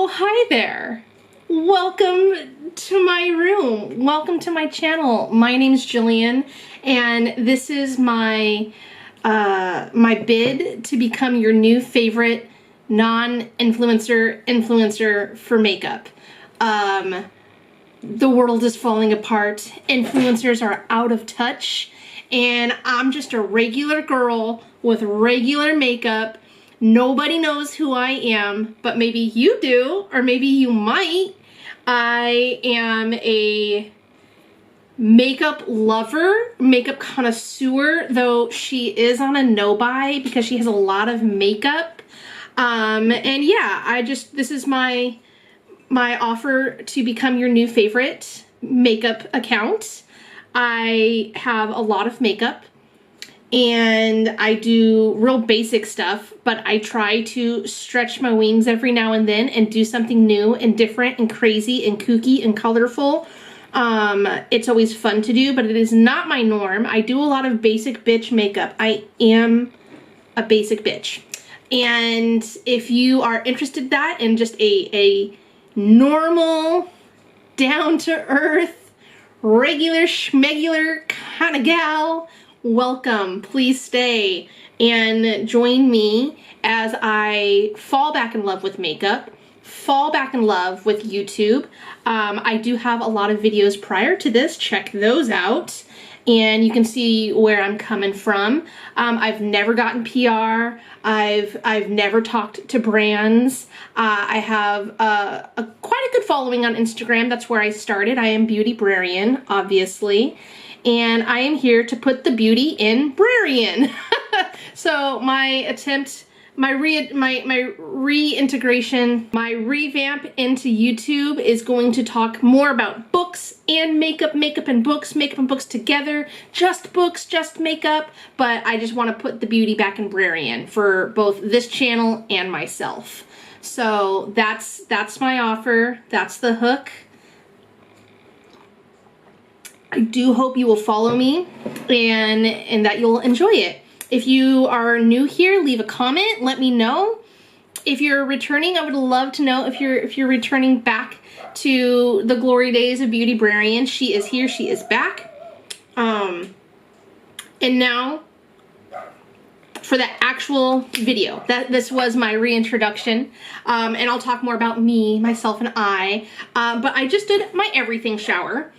Oh, hi there. Welcome to my room. Welcome to my channel. My name's Jillian, and this is my my bid to become your new favorite non-influencer for makeup. The world is falling apart. Influencers are out of touch, and I'm just a regular girl with regular makeup. Nobody knows who I am, but maybe you do, or maybe you might. I am a makeup lover, makeup connoisseur, though she is on a no-buy because she has a lot of makeup. And yeah, this is my offer to become your new favorite makeup account. I have a lot of makeup, and I do real basic stuff, but I try to stretch my wings every now and then and do something new and different and crazy and kooky and colorful. It's always fun to do, but it is not my norm. I do a lot of basic bitch makeup. I am a basic bitch. And if you are interested in that and just a normal, down-to-earth, regular schmegular kind of gal, welcome. Please stay and join me as I fall back in love with makeup, fall back in love with YouTube. I do have a lot of videos prior to this. Check those out, and you can see where I'm coming from. I've never gotten PR. I've never talked to brands. I have quite a good following on Instagram. That's where I started. I am Beauty Brarian, obviously. And I am here to put the beauty in Brarian. So my attempt, my reintegration, my revamp into YouTube is going to talk more about books and makeup, makeup and books together, just books, just makeup, but I just want to put the beauty back in Brarian for both this channel and myself. So that's my offer. That's the hook. I do hope you will follow me and that you'll enjoy it. If you are new here, leave a comment, let me know. If you're returning, I would love to know if you're returning back to the glory days of Beauty Brarian. She is here, she is back. And now for the actual video. This was my reintroduction, and I'll talk more about me, myself, and I. But I just did my everything shower.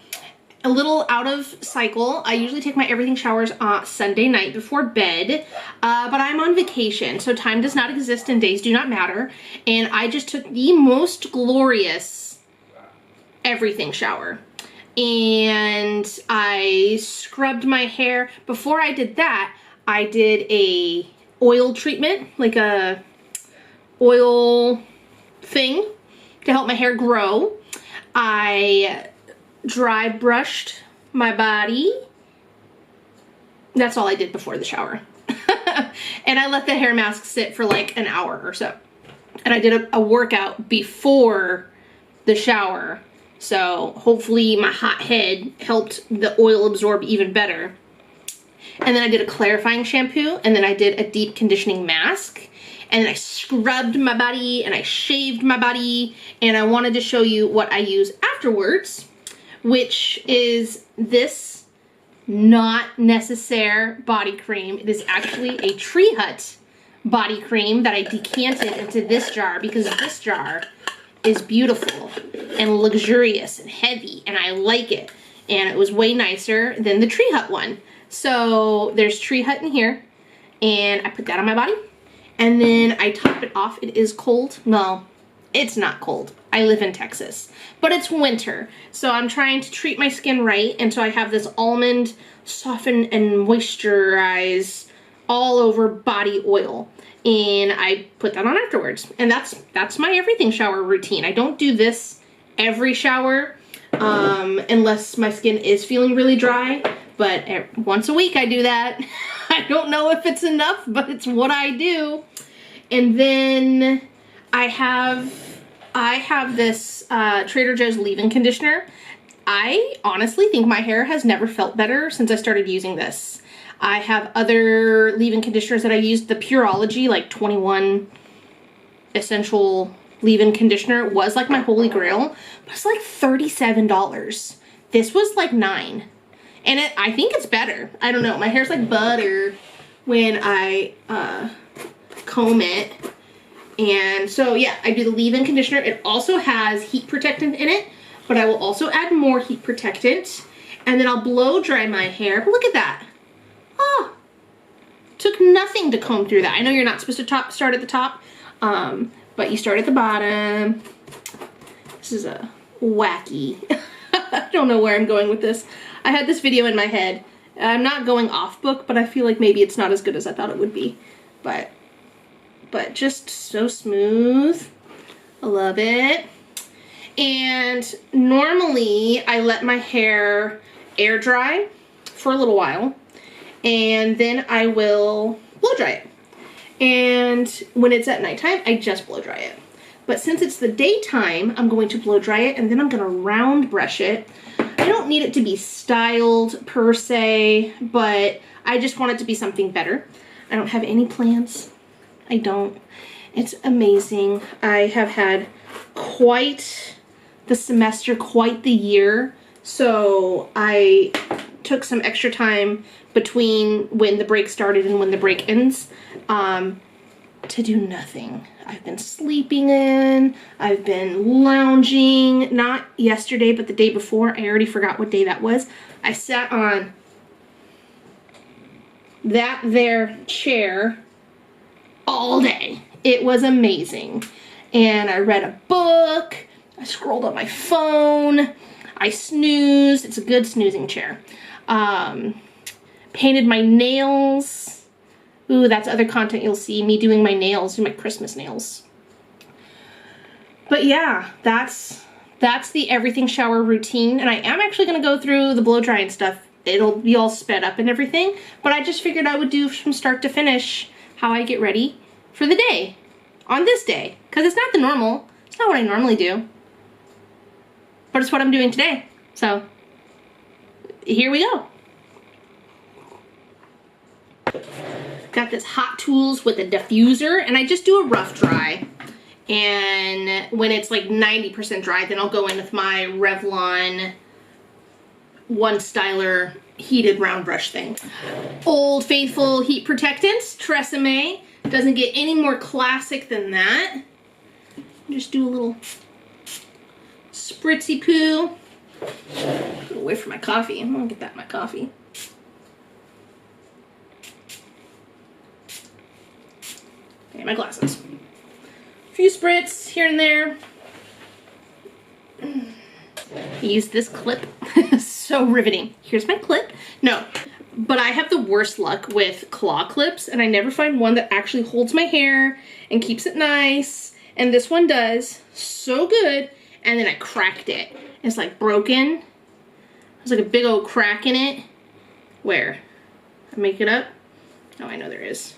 A little out of cycle. I usually take my everything showers Sunday night before bed, but I'm on vacation, so time does not exist and days do not matter, and I just took the most glorious everything shower. And I scrubbed my hair. Before I did that, I did a oil treatment, like a oil thing to help my hair grow. I dry brushed my body. That's all I did before the shower. And I let the hair mask sit for like an hour or so. And I did a workout before the shower. So hopefully my hot head helped the oil absorb even better. And then I did a clarifying shampoo, and then I did a deep conditioning mask. And then I scrubbed my body and I shaved my body, and I wanted to show you what I use afterwards, which is this not necessaire body cream. It is actually a Tree Hut body cream that I decanted into this jar because this jar is beautiful and luxurious and heavy, and I like it. And it was way nicer than the Tree Hut one. So there's Tree Hut in here, and I put that on my body, and then I top it off. It is cold. No, it's not cold. I live in Texas, but it's winter, so I'm trying to treat my skin right, and so I have this almond soften and moisturize all over body oil, and I put that on afterwards. And that's my everything shower routine. I don't do this every shower unless my skin is feeling really dry, but once a week I do that. I don't know if it's enough, but it's what I do. And then I have this Trader Joe's leave-in conditioner. I honestly think my hair has never felt better since I started using this. I have other leave-in conditioners that I use, the Pureology, like 21 essential leave-in conditioner was like my holy grail, but it's like $37. This was like $9. And I think it's better. I don't know. My hair's like butter when I comb it. And so yeah, I do the leave-in conditioner. It also has heat protectant in it, but I will also add more heat protectant. And then I'll blow dry my hair. But look at that. Oh, took nothing to comb through that. I know you're not supposed to start at the top, but you start at the bottom. This is a wacky. I don't know where I'm going with this. I had this video in my head. I'm not going off book, but I feel like maybe it's not as good as I thought it would be. But just so smooth. I love it. And normally I let my hair air dry for a little while, and then I will blow dry it. And when it's at nighttime, I just blow dry it. But since it's the daytime, I'm going to blow dry it, and then I'm gonna round brush it. I don't need it to be styled per se, but I just want it to be something better. I don't have any plans. I don't. It's amazing. I have had quite the semester, quite the year. So I took some extra time between when the break started and when the break ends to do nothing. I've been sleeping in, I've been lounging, not yesterday, but the day before. I already forgot what day that was. I sat on that there chair all day. It was amazing. And I read a book, I scrolled on my phone, I snoozed. It's a good snoozing chair. Painted my nails. Ooh, that's other content you'll see, me doing my nails, do my Christmas nails. But yeah, that's the everything shower routine. And I am actually gonna go through the blow dry and stuff. It'll be all sped up and everything, but I just figured I would do from start to finish how I get ready for the day on this day, because it's not the normal. It's not what I normally do, but it's what I'm doing today. So here we go. Got this Hot Tools with a diffuser, and I just do a rough dry. And when it's like 90% dry, then I'll go in with my Revlon One Styler heated round brush thing. Old Faithful heat protectant, Tresemme. Doesn't get any more classic than that. Just do a little spritzy poo. Get away from my coffee. I'm gonna get that in my coffee. Okay, my glasses. A few spritz here and there. Use this clip. So riveting. Here's my clip. No, but I have the worst luck with claw clips, and I never find one that actually holds my hair and keeps it nice. And this one does so good. And then I cracked it. It's like broken. There's like a big old crack in it. Where? I make it up? Oh, I know there is.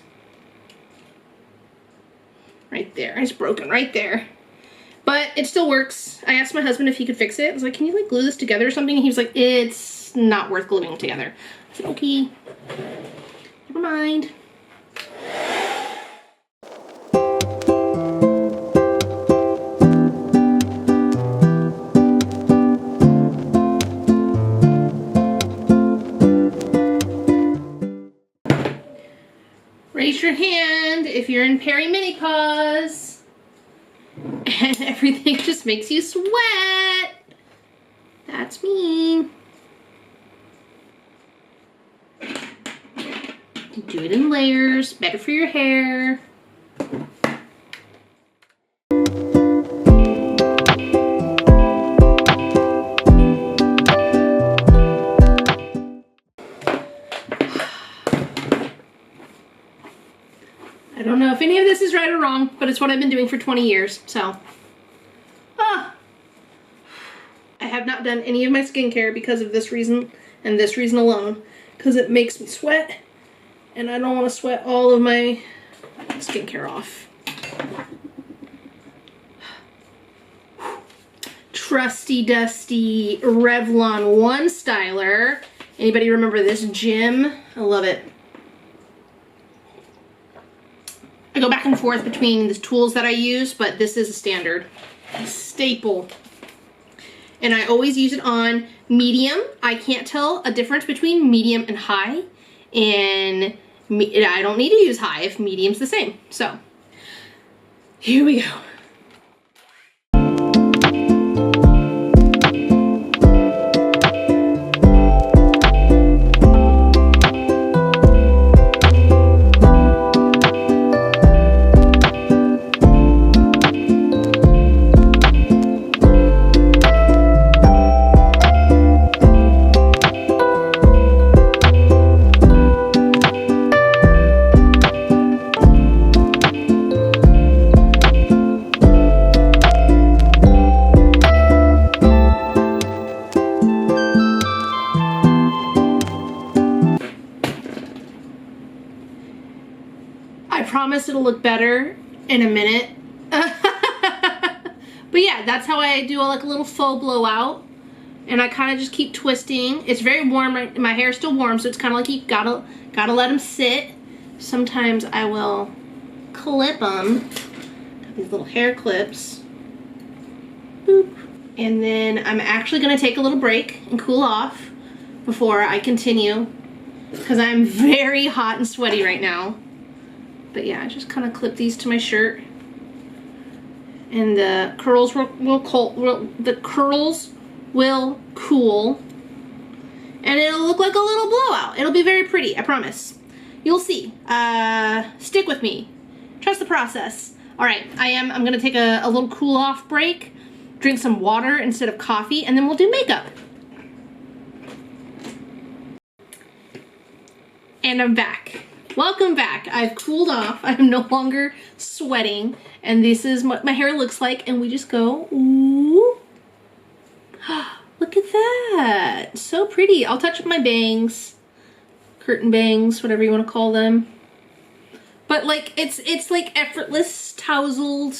Right there. It's broken right there. But it still works. I asked my husband if he could fix it. I was like, can you like glue this together or something? And he was like, it's not worth gluing together. I said, okay. Never mind. Raise your hand if you're in perimenopause and everything just makes you sweat. That's me. Do it in layers, better for your hair. I don't know if any of this is right or wrong, but it's what I've been doing for 20 years, so. I have not done any of my skincare because of this reason and this reason alone, because it makes me sweat, and I don't want to sweat all of my skincare off. Trusty dusty Revlon One Styler. Anybody remember this gem? I love it. I go back and forth between the tools that I use, but this is a standard staple. And I always use it on medium. I can't tell a difference between medium and high. And I don't need to use high if medium's the same. So here we go. I promise it'll look better in a minute. But yeah, that's how I do like a little faux blowout. And I kind of just keep twisting. It's very warm. My hair is still warm, so it's kind of like you gotta let them sit. Sometimes I will clip them. Got these little hair clips. Boop. And then I'm actually gonna take a little break and cool off before I continue, because I'm very hot and sweaty right now. But yeah, I just kind of clip these to my shirt, and the curls will cool, and it'll look like a little blowout. It'll be very pretty, I promise. You'll see. Stick with me. Trust the process. All right, I'm gonna take a little cool off break, drink some water instead of coffee, and then we'll do makeup. And I'm back. Welcome back. I've cooled off. I'm no longer sweating, and this is what my hair looks like, and we just go, ooh. Look at that. So pretty. I'll touch up my bangs, curtain bangs, whatever you want to call them. But like it's like effortless tousled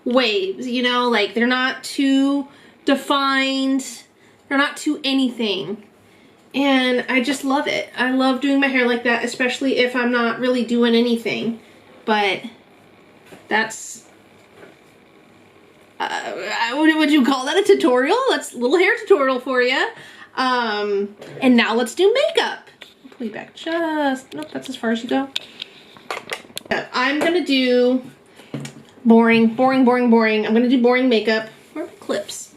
waves, you know, like they're not too defined. They're not too anything. And I just love it. I love doing my hair like that, especially if I'm not really doing anything. But that's, what would you call that, a tutorial? That's a little hair tutorial for you. And now let's do makeup. I'll pull you back just, nope, that's as far as you go. I'm gonna do boring. I'm gonna do boring makeup. Where are my clips?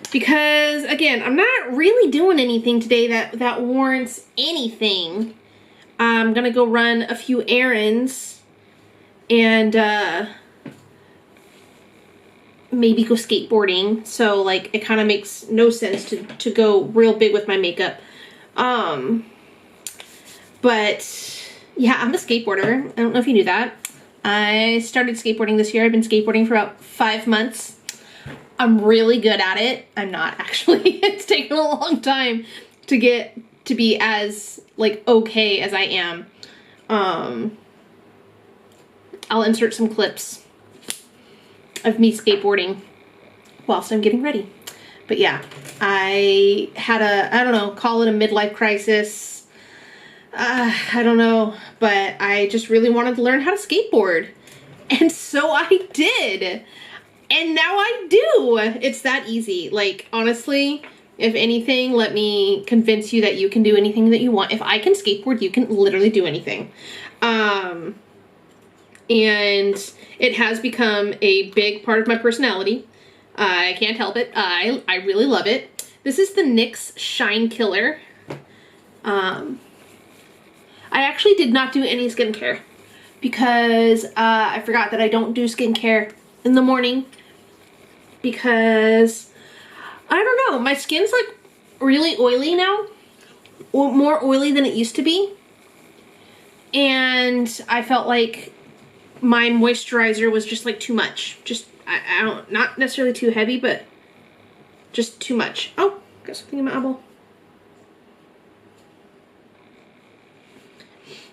Because again, I'm not really doing anything today that warrants anything. I'm gonna go run a few errands and maybe go skateboarding. So like it kind of makes no sense to go real big with my makeup. But yeah, I'm a skateboarder. I don't know if you knew that. I started skateboarding this year. I've been skateboarding for about 5 months. I'm really good at it. I'm not actually. It's taken a long time to get to be as like okay as I am. I'll insert some clips of me skateboarding whilst I'm getting ready. But yeah, I had I don't know, call it a midlife crisis. I don't know, but I just really wanted to learn how to skateboard. And so I did. And now I do. It's that easy. Like, honestly, if anything, let me convince you that you can do anything that you want. If I can skateboard, you can literally do anything. And it has become a big part of my personality. I can't help it. I really love it. This is the NYX Shine Killer. I actually did not do any skincare because I forgot that I don't do skincare in the morning because, I don't know, my skin's like really oily now, more oily than it used to be, and I felt like my moisturizer was just like too much. Just, I don't, not necessarily too heavy, but just too much. Oh, got something in my eyeball.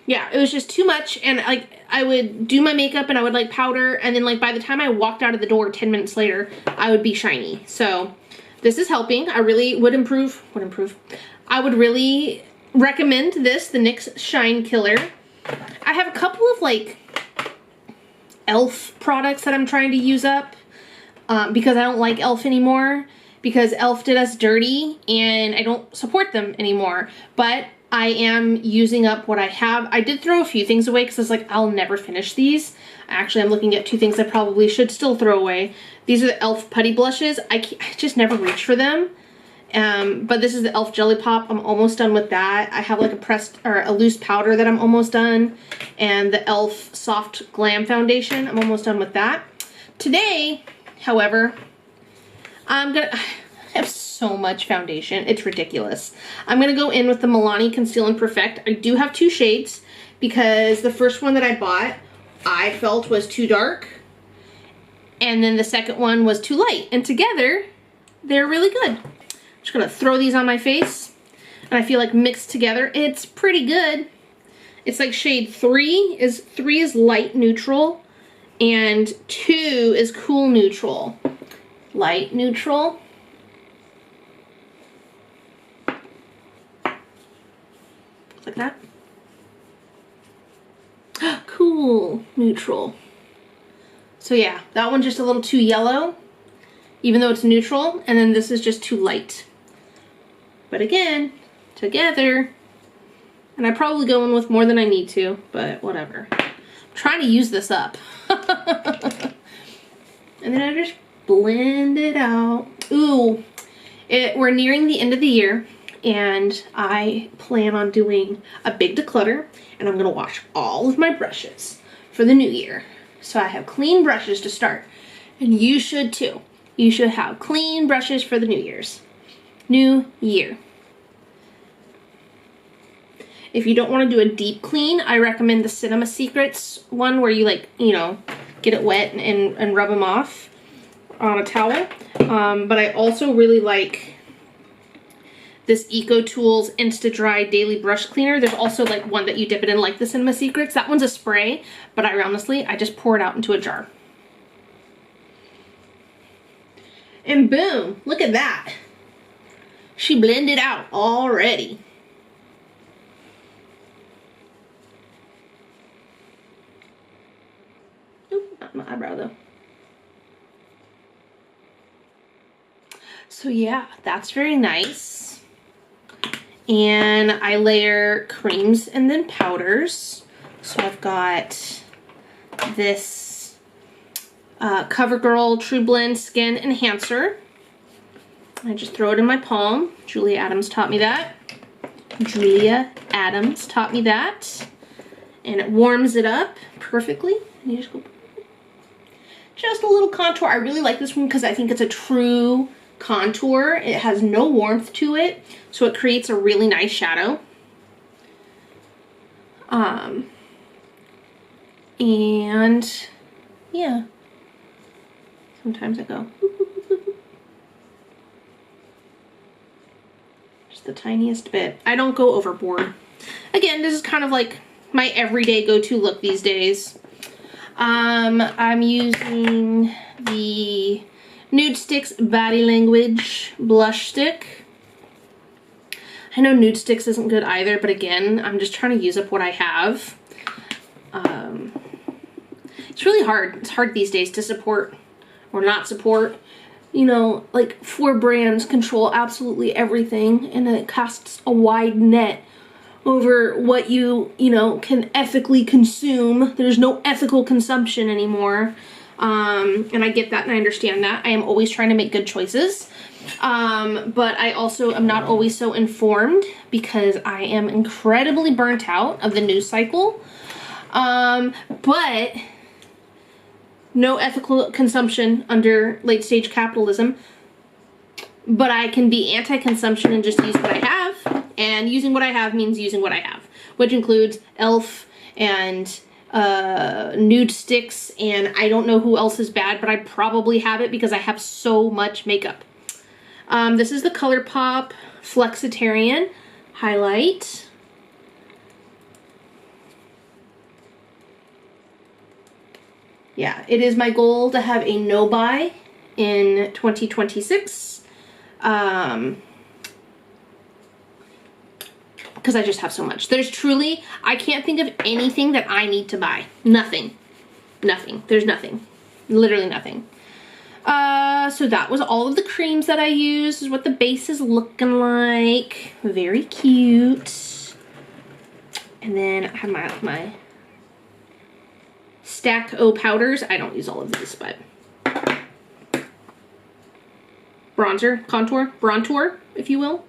Yeah, it was just too much, and like I would do my makeup and I would like powder, and then like by the time I walked out of the door 10 minutes later, I would be shiny. So this is helping. I really would improve. I would really recommend this, the NYX Shine Killer. I have a couple of like e.l.f. products that I'm trying to use up because I don't like e.l.f. anymore, because e.l.f. did us dirty and I don't support them anymore. But I am using up what I have. I did throw a few things away because I was like, I'll never finish these. Actually, I'm looking at 2 things I probably should still throw away. These are the e.l.f. putty blushes. I just never reach for them. But this is the e.l.f. Jelly Pop. I'm almost done with that. I have like a pressed or a loose powder that I'm almost done. And the e.l.f. Soft Glam Foundation. I'm almost done with that. Today, however, I have so much foundation. It's ridiculous. I'm going to go in with the Milani Conceal and Perfect. I do have 2 shades because the first one that I bought I felt was too dark. And then the second one was too light. And together, they're really good. Just gonna throw these on my face, and I feel like mixed together, it's pretty good. It's like shade 3 is light neutral, and 2 is cool neutral. Light neutral. Like that. Cool neutral. So yeah, that one's just a little too yellow, even though it's neutral, and then this is just too light. But again, together, and I probably go in with more than I need to, but whatever. I'm trying to use this up. And then I just blend it out. Ooh, we're nearing the end of the year, and I plan on doing a big declutter, and I'm gonna wash all of my brushes for the new year. So I have clean brushes to start, and you should too. You should have clean brushes for the New Year. If you don't want to do a deep clean, I recommend the Cinema Secrets one where you like, you know, get it wet and rub them off on a towel. But I also really like this Eco Tools Insta Dry Daily Brush Cleaner. There's also like one that you dip it in like the Cinema Secrets. That one's a spray, but I just pour it out into a jar. And boom, look at that. She blended out already. Oop, not my eyebrow though. So yeah, that's very nice. And I layer creams and then powders. So I've got this CoverGirl True Blend Skin Enhancer. I just throw it in my palm. Julia Adams taught me that. And it warms it up perfectly. And you just go, just a little contour. I really like this one because I think it's a true contour. It has no warmth to it, so it creates a really nice shadow. And yeah, sometimes I go just the tiniest bit. I don't go overboard. Again, this is kind of like my everyday go-to look these days. I'm using the Nude Sticks Body Language blush stick. I know Nude Sticks isn't good either, but again, I'm just trying to use up what I have. It's really hard. It's hard these days to support or not support. You know, like 4 brands control absolutely everything, and it casts a wide net over what you know, can ethically consume. There's no ethical consumption anymore. And I get that and I understand that. I am always trying to make good choices. But I also am not always so informed because I am incredibly burnt out of the news cycle. But no ethical consumption under late stage capitalism. But I can be anti-consumption and just use what I have. And using what I have means using what I have, which includes e.l.f. and Nude Sticks, and I don't know who else is bad, but I probably have it because I have so much makeup. This is the ColourPop Flexitarian highlight. Yeah, it is my goal to have a no-buy in 2026. because I just have so much. There's truly, I can't think of anything that I need to buy. Nothing. Nothing. There's nothing. Literally nothing. So that was all of the creams that I used. This is what the base is looking like. Very cute. And then I have my Stack O powders. I don't use all of these, but bronzer, contour, bronzer, if you will.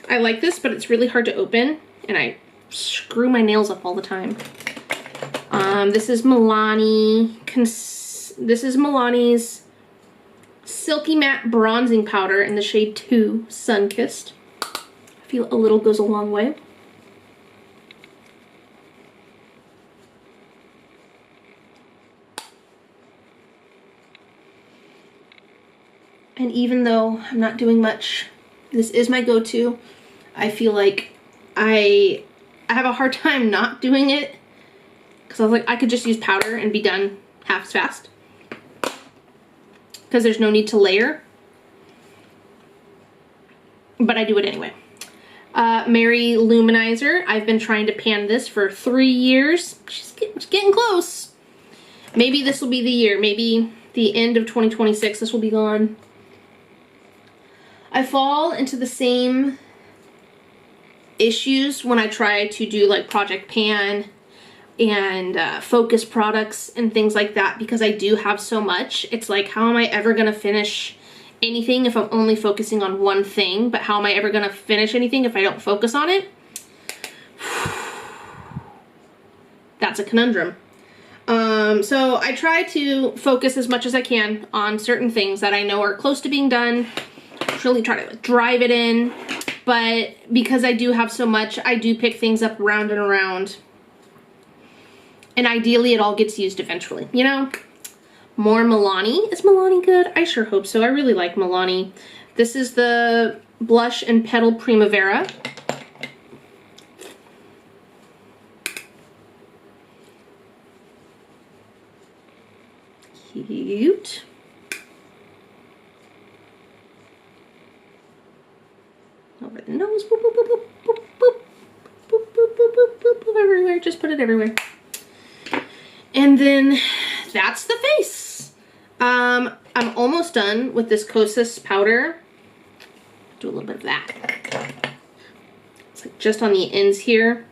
I like this, but it's really hard to open, and I screw my nails up all the time. This is Milani's Silky Matte Bronzing Powder in the shade 2, Sunkissed. I feel a little goes a long way. And even though I'm not doing much, this is my go-to. I feel like I have a hard time not doing it, because I was like, I could just use powder and be done half as fast, because there's no need to layer. But I do it anyway. Mary Luminizer. I've been trying to pan this for 3 years. She's getting close. Maybe this will be the year. Maybe the end of 2026 this will be gone. I fall into the same issues when I try to do like Project Pan and focus products and things like that, because I do have so much. It's like, how am I ever gonna finish anything if I'm only focusing on one thing? But how am I ever gonna finish anything if I don't focus on it? That's a conundrum. So I try to focus as much as I can on certain things that I know are close to being done. Really try to drive it in, but because I do have so much, I do pick things up around and around, and ideally it all gets used eventually, you know? More Milani. Is Milani good? I sure hope so. I really like Milani. This is the Blush and Petal Primavera. Cute. Over the nose, boop, boop, boop, boop, boop, boop, boop, boop, boop, boop, boop, boop, everywhere. Just put it everywhere. And then that's the face. I'm almost done with this Kosas powder. Do a little bit of that. It's like just on the ends here,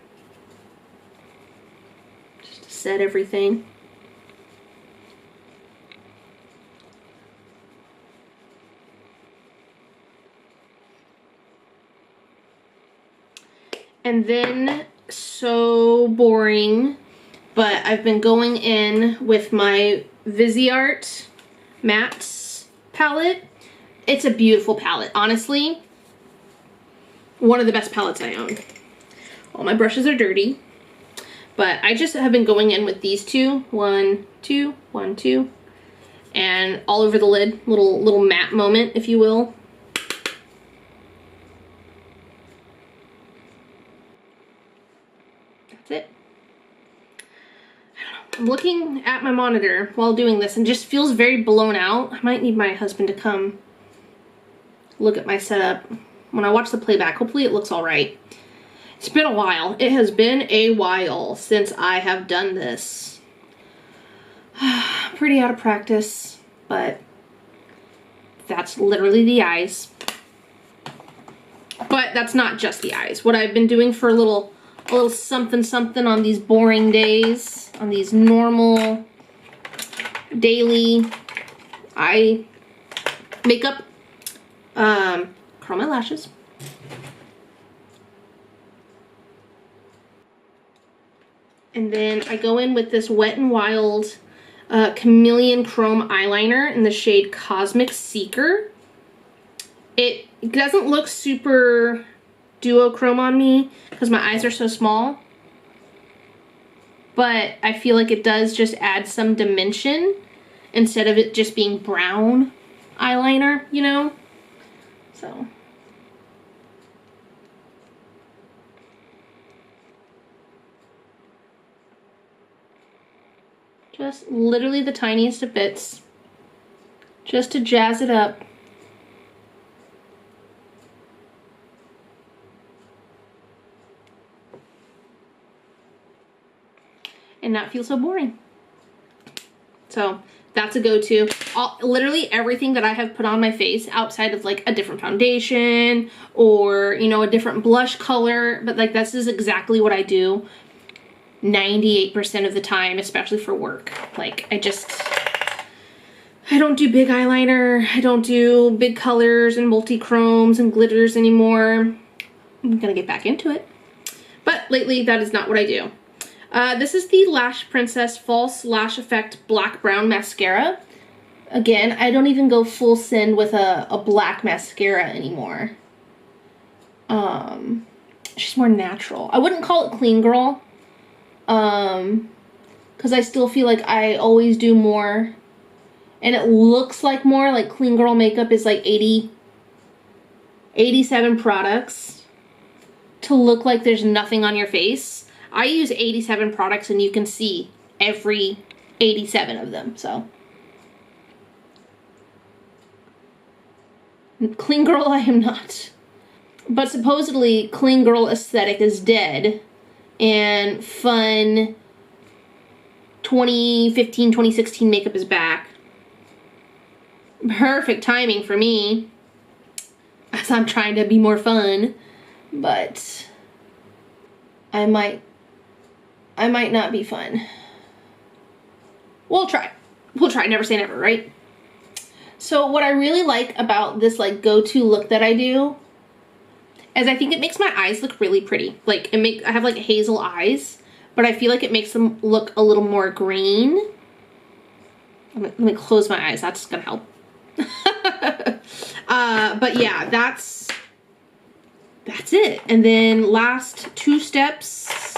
just to set everything. And then, so boring, but I've been going in with my Viseart Mattes palette. It's a beautiful palette, honestly. One of the best palettes I own. All my brushes are dirty, but I just have been going in with these two. 1, 2, 1, 2, and all over the lid. Little matte moment, if you will. That's it. I don't know. I'm looking at my monitor while doing this and just feels very blown out. I might need my husband to come look at my setup when I watch the playback. Hopefully it looks all right. It's been a while. It has been a while since I have done this. Pretty out of practice, but that's literally the eyes. But that's not just the eyes. What I've been doing for a little something something on these boring days, on these normal daily eye makeup, curl my lashes. And then I go in with this Wet n Wild Chameleon Chrome eyeliner in the shade Cosmic Seeker. It doesn't look super duochrome on me because my eyes are so small, but I feel like it does just add some dimension instead of it just being brown eyeliner, you know? So just literally the tiniest of bits just to jazz it up. and not feel so boring. So that's a go-to. Literally everything that I have put on my face outside of like a different foundation or, you know, a different blush color, but like this is exactly what I do 98% of the time, especially for work. Like I don't do big eyeliner. I don't do big colors and multi-chromes and glitters anymore. I'm gonna get back into it. But lately that is not what I do. This is the Lash Princess False Lash Effect Black Brown Mascara. Again, I don't even go full send with a black mascara anymore. She's more natural. I wouldn't call it clean girl. Because I still feel like I always do more. And it looks like more, like clean girl makeup is like 87 products to look like there's nothing on your face. I use 87 products and you can see every 87 of them, so. Clean girl I am not. But supposedly clean girl aesthetic is dead and fun 2015, 2016 makeup is back. Perfect timing for me as I'm trying to be more fun, but I might not be fun. We'll try, never say never, right? So what I really like about this like go-to look that I do is I think it makes my eyes look really pretty. Like I have like hazel eyes, but I feel like it makes them look a little more green. Let me close my eyes, that's gonna help. But yeah, that's it. And then last two steps,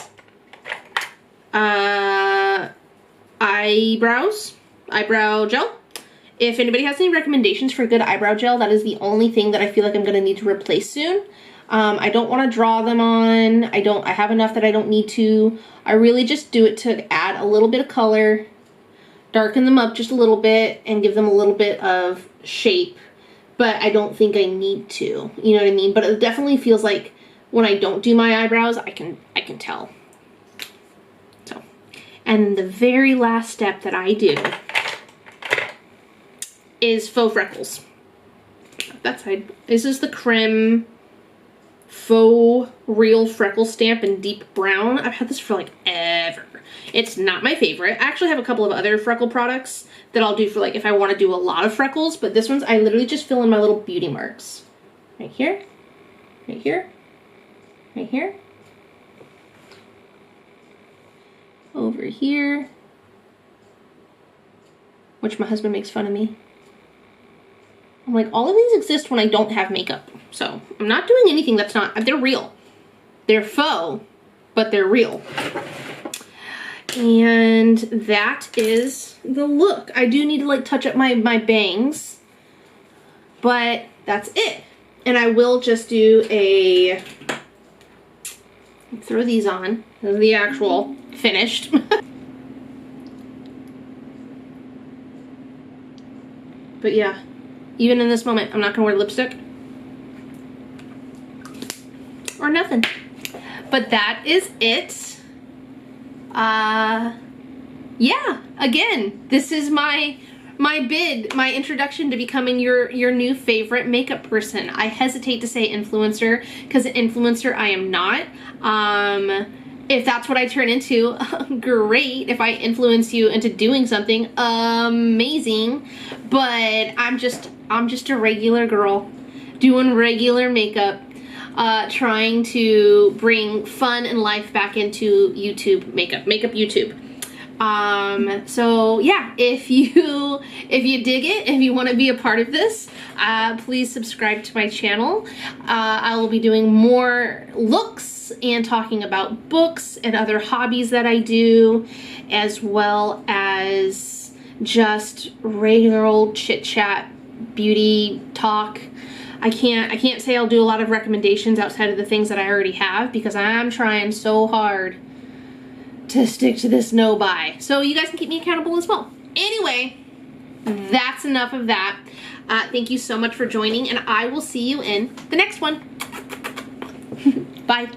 eyebrow gel. If anybody has any recommendations for good eyebrow gel, that is the only thing that I feel like I'm gonna need to replace soon. I don't want to draw them on. I have enough that I don't need to. I really just do it to add a little bit of color, darken them up just a little bit, and give them a little bit of shape. But I don't think I need to, you know what I mean? But it definitely feels like when I don't do my eyebrows, I can tell. So, and the very last step that I do is faux freckles. That side. This is the Creme Faux Real Freckle Stamp in deep brown. I've had this for like ever. It's not my favorite. I actually have a couple of other freckle products that I'll do for like if I want to do a lot of freckles, but this one's I literally just fill in my little beauty marks. Right here, right here, right here, over here, which my husband makes fun of me. I'm like, all of these exist when I don't have makeup. So I'm not doing anything that's not, they're real. They're faux, but they're real. And that is the look. I do need to like touch up my bangs, but that's it. And I will just do throw these on. This is the actual finished. But yeah, even in this moment, I'm not gonna wear lipstick or nothing. But that is it. Yeah, again, this is my introduction to becoming your new favorite makeup person. I hesitate to say influencer because influencer I am not. If that's what I turn into, great. If I influence you into doing something, amazing. But I'm just a regular girl doing regular makeup, trying to bring fun and life back into YouTube makeup YouTube. So yeah, if you dig it, if you want to be a part of this, please subscribe to my channel. I will be doing more looks and talking about books and other hobbies that I do, as well as just regular old chit chat, beauty talk. I can't say I'll do a lot of recommendations outside of the things that I already have because I'm trying so hard to stick to this no buy. So you guys can keep me accountable as well. Anyway, that's enough of that. Thank you so much for joining, and I will see you in the next one. Bye.